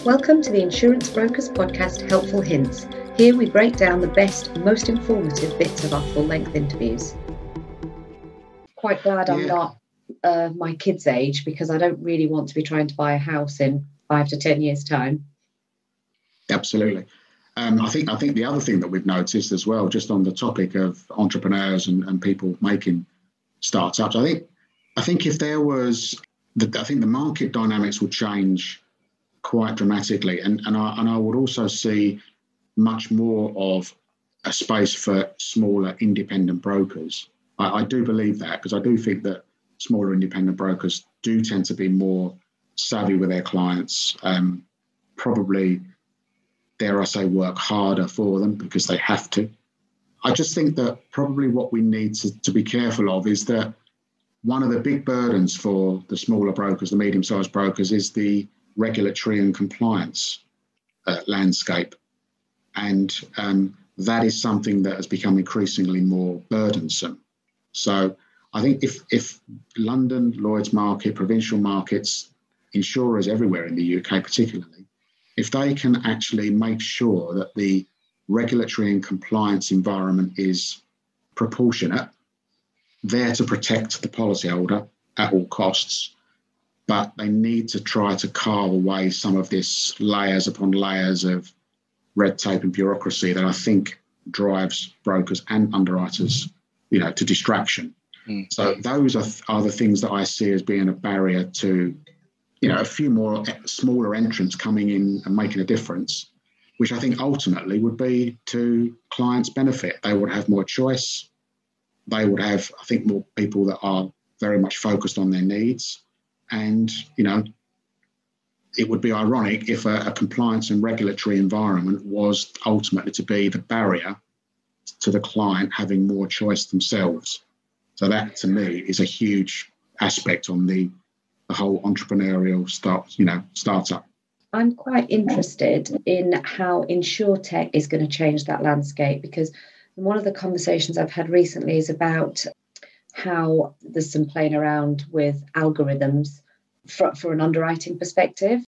Welcome to the Insurance Brokers Podcast, Helpful Hints. Here we break down the best, most informative bits of our full-length interviews. Quite glad I'm not my kids' age, because I don't really want to be trying to buy a house in 5 to 10 years' time. Absolutely. I think the other thing that we've noticed as well, just on the topic of entrepreneurs and people making startups, I think if there was, I think the market dynamics would change quite dramatically, and I would also see much more of a space for smaller independent brokers. I do believe that, because I do think that smaller independent brokers do tend to be more savvy with their clients, probably, dare I say, work harder for them because they have to. I just think that probably what we need to be careful of is that one of the big burdens for the smaller brokers, the medium-sized brokers, is the regulatory and compliance landscape. And that is something that has become increasingly more burdensome. So I think if London, Lloyd's market, provincial markets, insurers everywhere in the UK particularly, if they can actually make sure that the regulatory and compliance environment is proportionate, there to protect the policyholder at all costs, but they need to try to carve away some of this layers upon layers of red tape and bureaucracy that I think drives brokers and underwriters, to distraction. Mm. So those are the things that I see as being a barrier to, a few more smaller entrants coming in and making a difference, which I think ultimately would be to clients' benefit. They would have more choice. They would have, I think, more people that are very much focused on their needs. And, it would be ironic if a compliance and regulatory environment was ultimately to be the barrier to the client having more choice themselves. So that, to me, is a huge aspect on the whole entrepreneurial startup. I'm quite interested in how InsurTech is going to change that landscape, because one of the conversations I've had recently is about how there's some playing around with algorithms for an underwriting perspective.